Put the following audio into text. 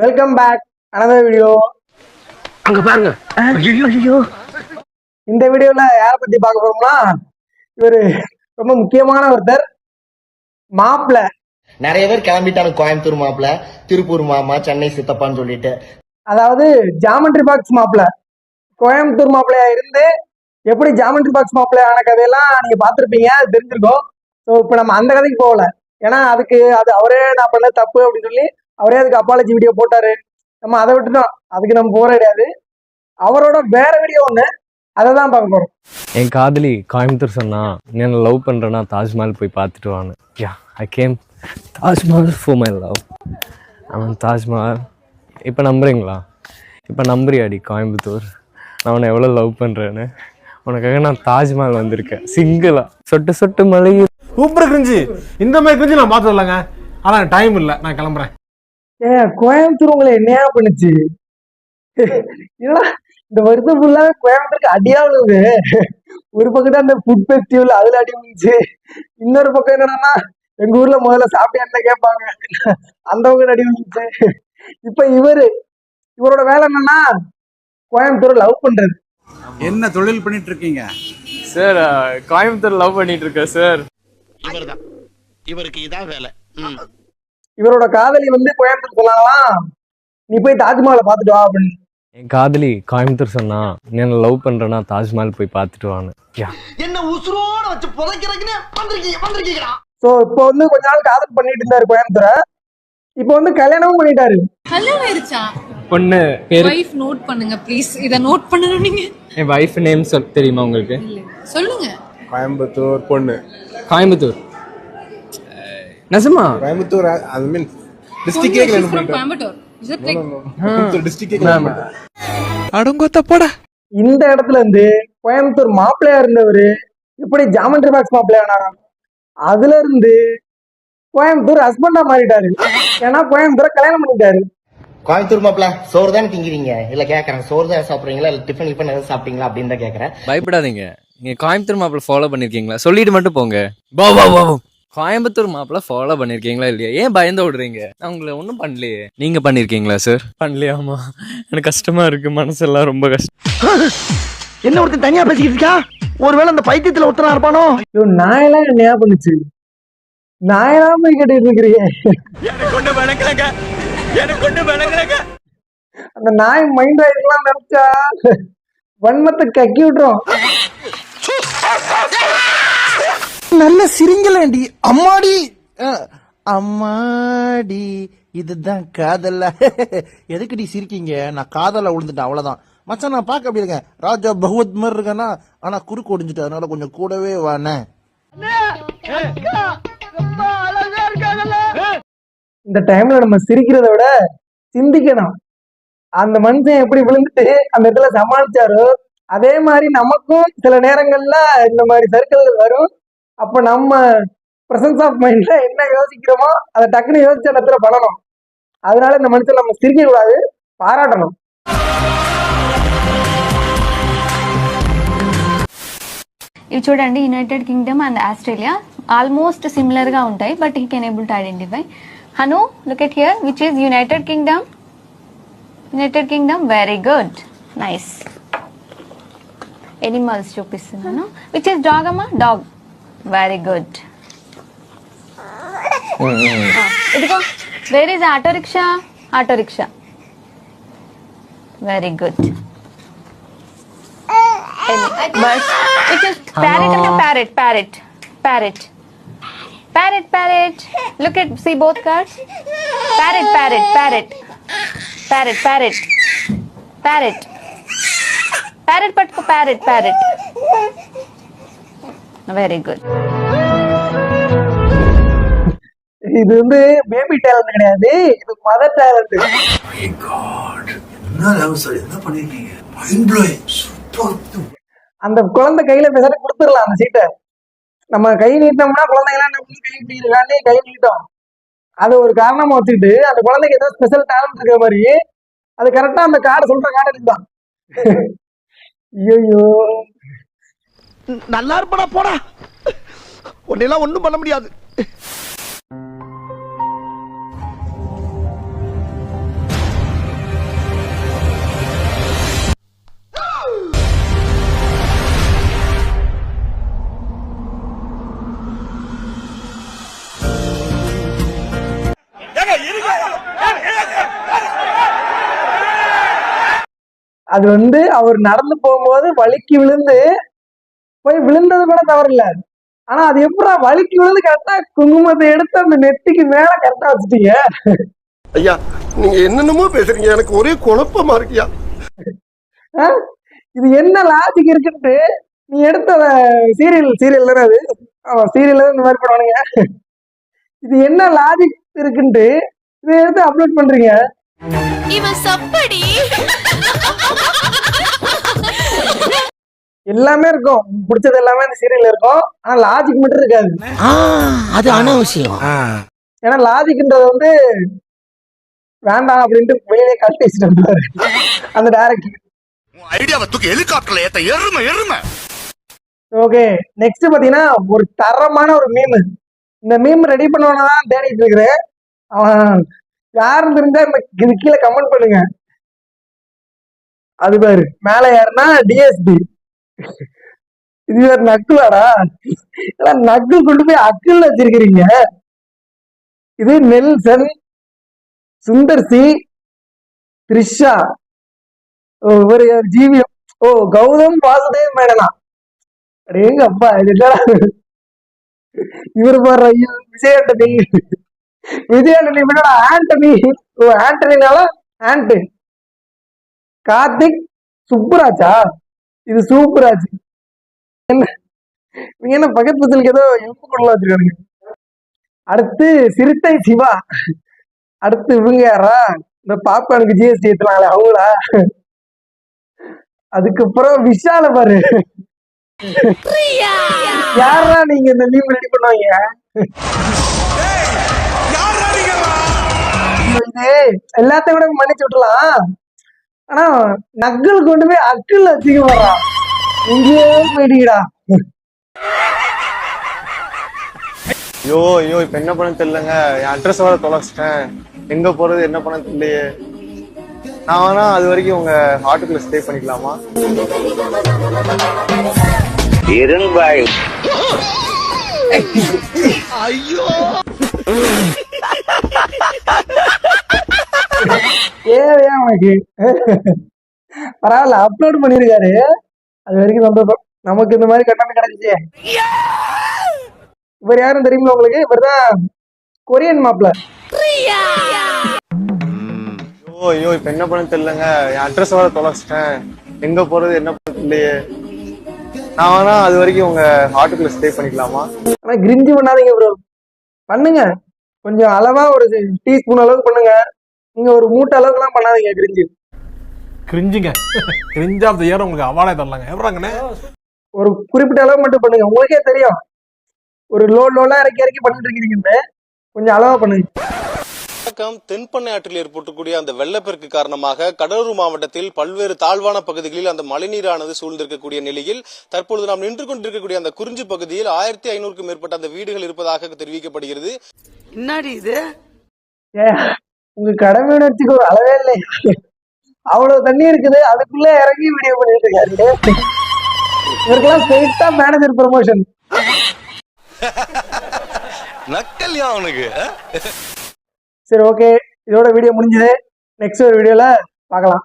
Welcome back another video. அங்க பாருங்க. ஐயோ இந்த வீடியோல யாரை பத்தி பார்க்க போறோம்னா, இவரு ரொம்ப முக்கியமான ஒருத்தர், மாப்பிள்ள. நிறைய பேர் கிளம்பிட்டாங்க, கோயம்புத்தூர் மாப்பிள்ள, திருப்பூர் மாமா, சென்னை சித்தப்பான்னு சொல்லிட்டு. அதாவது ஜாமெட்ரி பாக்ஸ் மாப்பிள்ள. கோயம்புத்தூர் மாப்பிள்ளையா இருந்து எப்படி ஜாமெட்ரி பாக்ஸ் மாப்பிள்ளை ஆன கதையெல்லாம் நீங்க பார்த்துருப்பீங்க, அது தெரிஞ்சிருக்கோம். ஸோ இப்போ நம்ம அந்த கதைக்கு போகல, ஏன்னா அதுக்கு அது அவரே நான் பண்ண தப்பு அப்படின்னு சொல்லி அவரே அதுக்கு அப்பாலஜி வீடியோ போட்டாரு. நம்ம அதை விட்டுட்டோம், அதுக்கு நம்ம போற கிடையாது. அவரோட வேற வீடியோ ஒண்ணு, அதை தான் பார்க்க போறோம். என் காதலி கோயம்புத்தூர் சொன்னா, நீ என்ன லவ் பண்றேன்னா தாஜ்மஹால் போய் பார்த்துட்டு வான்னு. Yeah I came Taj Mahal for my love. அவன் தாஜ்மஹால். இப்போ நம்புறீங்களா? இப்போ நம்புறியாடி கோயம்புத்தூர் நான் உன்னை எவ்வளோ லவ் பண்ணுறேன்னு? உனக்காக நான் தாஜ்மஹால் வந்திருக்கேன் சிங்கிளா. சொட்டு சொட்டு மழை. Super cringe. இந்த மாதிரி கிரிஞ்சு நான் பார்த்து வரலங்க. ஆனால் டைம் இல்லை, நான் கிளம்புறேன். கோயம்புத்தூர் உங்களை என்னையா பண்ணுச்சு? இல்ல இந்த வருஷம் ஃபுல்லாவே கோயம்புத்தூருக்கு அடியாவுது. ஒரு பக்கம் தான் அந்த ஃபுட் ஃபெஸ்டிவல், அதுல அடி வந்துச்சு. இன்னொரு பக்கம் என்னன்னா, எங்க ஊர்ல முதல்ல சாப்பிட்டியான்னு கேட்பாங்க, அந்த பக்கம் அடி வந்துச்சு. இப்ப இவரோட வேலை என்னன்னா, கோயம்புத்தூரை லவ் பண்றது. என்ன தொழில் பண்ணிட்டு இருக்கீங்க சார்? கோயம்புத்தூர் லவ் பண்ணிட்டு இருக்கேன் சார். இவர்தான், இவருக்கு இதான் வேலை. இவரோட காதலி கோயம்புத்தூர் சொன்னாங்களாம், நீ போய் தாஜ்மஹாலை பார்த்துட்டு வா அப்படின்னு. என் காதலி கோயம்புத்தூர் சொன்னா, நீ என்ன லவ் பண்றேன்னா தாஜ்மஹால் போய் பார்த்துட்டு வான்னு. யா என்ன உசுரோட வச்சு புதைக்கிறதுக்குன்னு வந்திருக்கீங்களா? ஸோ இப்போ கொஞ்ச நாள் காதல் பண்ணிட்டு இருந்தாரு கோயம்புத்தூரை. இப்போ கல்யாணமும் பண்ணிட்டாரு. கல்யாணம் ஆயிருச்சா? பொண்ணு பேரு வைஃப் நோட் பண்ணுங்க ப்ளீஸ். இத நோட் பண்ணனும் நீங்க. என் வைஃப் நேம் தெரியுமா உங்களுக்கு? சொல்லுங்க. கோயம்புத்தூர் பொண்ணு. கோயம்புத்தூர் நசமா? கோயம்புத்தூர் ஐ மீன் டிஸ்ட்ரிக்டே கிளம்பி போயிட்டேன். Coimbatore. Is it like Coimbatore டிஸ்ட்ரிக்டே கிளம்பி அடங்கொத்த போடா. இந்த இடத்துல கோயம்புத்தூர் மாப்பிள்ளையா இருந்தவர் இப்படி ஜாமெட்ரி பாக்ஸ் மாப்பிள்ளையா ஆனாராம். அதுல இருந்து கோயம்புத்தூர் ஹஸ்பண்டா மாறிட்டாரு. ஏன்னா கோயம்புத்தூரை கல்யாணம் பண்ணிட்டாரு. கோயம்புத்தூர் மாப்பிள்ள, சோறு தான் திங்கிறீங்க? இல்ல கேக்குறேன், சோறு தான் சாப்பிடுறீங்களா இல்ல டிஃபன் எதாவது சாப்பிட்டீங்களா அப்படின்னு தான் கேக்குறேன். பயப்படாதீங்க. நீங்க கோயம்புத்தூர் மாப்பிள்ள ஃபாலோ பண்ணிருக்கீங்களா? சொல்லிட்டு மட்டும் போங்க. கோயம்புத்தூர் மாப்பிள்ள ஃபாலோ பண்ணிருக்கீங்களா இல்லையா? ஏன் பயந்து ஓடுறீங்க? நான் உங்களை ஒன்றும் பண்ணலையே. நீங்க பண்ணிருக்கீங்களா சார்? பண்ணலையாமா? எனக்கு கஷ்டமா இருக்கு, மனசெல்லாம் ரொம்ப கஷ்டம். என்ன ஒருத்தன் தனியா பேசிக்கிட்டு இருக்கா? ஒருவேளை அந்த பைத்தியத்துல ஒருத்தனா இருப்பானோ? நாயெல்லாம் என்னையா பண்ணுச்சு? நாயெல்லாம் போய் கேட்டுட்டு இருக்கிறீங்க. அந்த நாய் மைண்ட் ஆயிருக்கலாம் நினைச்சா வன்மத்தை கக்கி விட்டுரும். நல்ல சிரிங்கலாண்டி. அம்மாடி அம்மாடி, இதுதான் காதல்ல. எதுக்குடி சிரிக்கீங்க? நான் காதல விழுந்துட்டேன், அவ்வளவுதான். மச்சான் நான் பார்க்க அப்படி இருக்கேன், ராஜா பகவத் மாதிரி இருக்கேன்னா, ஆனா குறுக்கு ஒடிஞ்சிட்டு, அதனால கொஞ்சம் கூடவே வானே. இந்த டைம்ல நம்ம சிரிக்கிறத விட சிந்திக்கணும். அந்த மனுஷன் எப்படி விழுந்துட்டு அந்த இடத்துல சமாளிச்சாரோ, அதே மாதிரி நமக்கும் சில நேரங்கள்ல இந்த மாதிரி சர்க்கிள்கள் வரும். அப்ப நம்ம பிரசன்ஸ் ஆஃப் மைண்ட்ல என்ன யோசிக்கிறோமோ அதை டக்குன்னு யோசிச்ச இடத்துல பண்ணணும். அதனால இந்த மனுஷன் நம்ம சிரிக்க கூடாது, பாராட்டணும். ఇవి చూడండి, United Kingdom and Australia almost similar గా ఉంటాయి, but he can able to identify. Hanu, look at here, which is United Kingdom? United Kingdom, very good, nice. Animals చూపిస్తున్నాను. విచ్ ఈస్ డాగ్ అమ్మా? Dog, very good. ఇదిగో, where is auto rickshaw? Auto rickshaw, very good. Birds. Which is parrot and parrot, parrot, parrot, parrot, parrot. Look at, see both cards. Parrot, parrot, parrot, parrot, parrot, parrot, parrot. Patko, parrot, parrot. Very good. இது baby talent கிடையாது, இது mother talent. என்ன பண்ணிருக்கீங்க? Mind blowing, super. அந்த குழந்தை கையில பேசாத கொடுத்துடலாம் அந்த சீட்டை. நம்ம கை நீட்டோம்னா குழந்தைங்களாம் கை பிடிக்கிறாண்டி கை நீட்டோம். அது ஒரு காரணமா வச்சுக்கிட்டு அந்த குழந்தைக்கு ஏதோ ஸ்பெஷல் டேலண்ட் இருக்கிற மாதிரி அது கரெக்டா அந்த கார்டை சொல்ற கார்டு எடுத்தான். ஐயோ, நல்லா இருப்படா, போடா. உன்னெல்லாம் ஒண்ணும் பண்ண முடியாது. அது வந்து அவர் நடந்து போகும்போது வலிக்கு விழுந்து போய் விழுந்தது கூட தவறில்ல. ஆனா அது எப்படா வலிக்கு விழுந்து கரெக்டா குங்குமத்தை எடுத்து அந்த நெத்திக்கு மேல கரெக்டா வச்சுட்டீங்க. ஐயா நீங்க என்னென்னமோ பேசுறீங்க, எனக்கு ஒரே குழப்பமா இருக்கியா. ஆ? இது என்ன லாஜிக் இருக்குன்ட்டு நீ எடுத்த சீரியல் தானே அது, சீரியல்ல இந்த மாதிரி பண்ணுவானுங்க. இது என்ன லாஜிக் இருக்குன்ட்டு இதை எடுத்து அப்லோட் பண்றீங்க. இவன் சப்படி. எல்லாமே இருக்கும், பிடிச்சது எல்லாமே இந்த சீரியல்ல இருக்கும். ஆனா லாஜிக் மட்டும் இருக்காது. அது அனாவசியம். ஏன்னா லாஜிக்ன்றது வந்து வேண்டாம் அப்படின்ட்டு வெளியிலே கட்டி வச்சுட்டு வந்தாரு அந்த டைரக்டர். ஐடியாவை தூக்கி ஹெலிகாப்டர்ல ஏத்த எருமை. ஓகே, நெக்ஸ்ட் பாத்தீங்கன்னா ஒரு தரமான ஒரு மீம். இந்த மீம் ரெடி பண்ணவனதான் தேடிட்டு இருக்கிறேன். அவன் யாருன்னு இருந்தா இது கீழே கமெண்ட் பண்ணுங்க. அது பாரு, மேல யாருன்னா டிஎஸ்பி. இது வேற நக்குலாடா, நக்குல் கொண்டு போய் அக்குள் வச்சிருக்கிறீங்க. இது நெல்சன், சுந்தர் சி, த்ரிஷா, ஒரு ஜீவியம், கௌதம் வாசுதேவ் மேனனா. எங்க அப்பா இது என்னடா? இவர் பாரு, ஐயோ விஜய் ஆண்டனி என்னடா ஆண்டனி, ஆண்டனினால ஆண்ட். கார்த்திக் சுப்புராஜா, இது சூப்பராஜ். என்ன நீங்க என்ன பக்கத்து பத்திலுக்கு ஏதோ எம்பு கொள்ளலாம் வச்சிருக்கானுங்க. அடுத்து சிறுத்தை சிவா. அடுத்து இவங்க யாரா, இந்த பாப்பானுக்கு ஜிஎஸ்டி ஏத்துனாங்களே அவங்களா. அதுக்கப்புறம் விஷால பாரு. யாரா நீங்க இந்த மீம் ரெடி பண்ணுவாங்க? இது எல்லாத்தையும் விட மன்னிச்சு விட்டுலாம். ஆனா நக்கல் கொண்டு போய் அக்கிள் வச்சுக்க போறான். எங்கேயோ போயிட்டீங்கடா. ஐயோ இப்ப என்ன பண்ண தெரியலங்க. என் அட்ரஸ் வர தொலைச்சிட்டேன். எங்க போறது என்ன பண்ண தெரியலையே. நான் வேணா அது வரைக்கும் உங்க ஹாட்டுக்குள்ள ஸ்டே பண்ணிக்கலாமா? இரும்பாய். ஏன் உனக்கு பரவாயில்ல, அப்லோட் பண்ணிருக்காரு. அது வரைக்கும் சந்தோஷம். நமக்கு இந்த மாதிரி கட்டணம் கிடைச்சிச்சு. இவர் யாரும் தெரியுமா உங்களுக்கு? இவர் தான் கொரியன் மாப்பிள்ள. ஐயோ இப்ப என்ன பண்ண தெரியலங்க. என் அட்ரஸ் வர தொலைச்சிட்டேன். எங்க போறது என்ன பண்ண தெரியலையே. நான் வேணா அது வரைக்கும் உங்க ஹாட்டுக்குள்ள ஸ்டே பண்ணிக்கலாமா? ஆனா கிரிஞ்சு பண்ணாதீங்க ப்ரோ. பண்ணுங்க, கொஞ்சம் அளவா ஒரு டீஸ்பூன் அளவுக்கு பண்ணுங்க. நீங்க ஒரு மூட்டை அளவுக்கு எல்லாம் பண்ணாதீங்க கிரிஞ்சு. கிரிஞ்சுங்க, கிரிஞ்ச் ஆஃப் த இயர் உங்களுக்கு அவார்டே தரலாங்க. எவ்வளோங்கண்ணே? ஒரு குறிப்பிட்ட அளவு மட்டும் பண்ணுங்க. உங்களுக்கே தெரியும், ஒரு லோலா இறக்கி பண்ணிட்டு இருக்கீங்க. கொஞ்சம் அளவா பண்ணுங்க. வணக்கம். தென்பண்ணை ஆற்றில் ஏற்பட்டிருக்கக்கூடிய அந்த வெள்ளப்பெருக்கு காரணமாக கடலூர் மாவட்டத்தில் பல்வேறு தாழ்வான பகுதிகளில் அந்த மழைநீரானது சூழ்ந்திருக்கக்கூடிய நிலையில் தற்பொழுது நாம் நின்று கொண்டிருக்கக்கூடிய அந்த குறிஞ்சி பகுதியில் 1500க்கும் மேற்பட்ட அந்த வீடுகள் இருப்பதாக தெரிவிக்கப்படுகிறது. என்னடி இது? உங்க கடமை உணர்ச்சிக்கு ஒரு அளவே இல்லை. அவ்வளவு தண்ணி இருக்குது, அதுக்குள்ள இறங்கி வீடியோ பண்ணிட்டு இருக்காரு. இவருக்கெல்லாம் ஸ்ட்ரெயிட்டா மேனேஜர் ப்ரமோஷன். நக்கல்யா அவனுக்கு. சரி, ஓகே, இதோட வீடியோ முடிஞ்சது. நெக்ஸ்ட் ஒரு வீடியோல பார்க்கலாம்.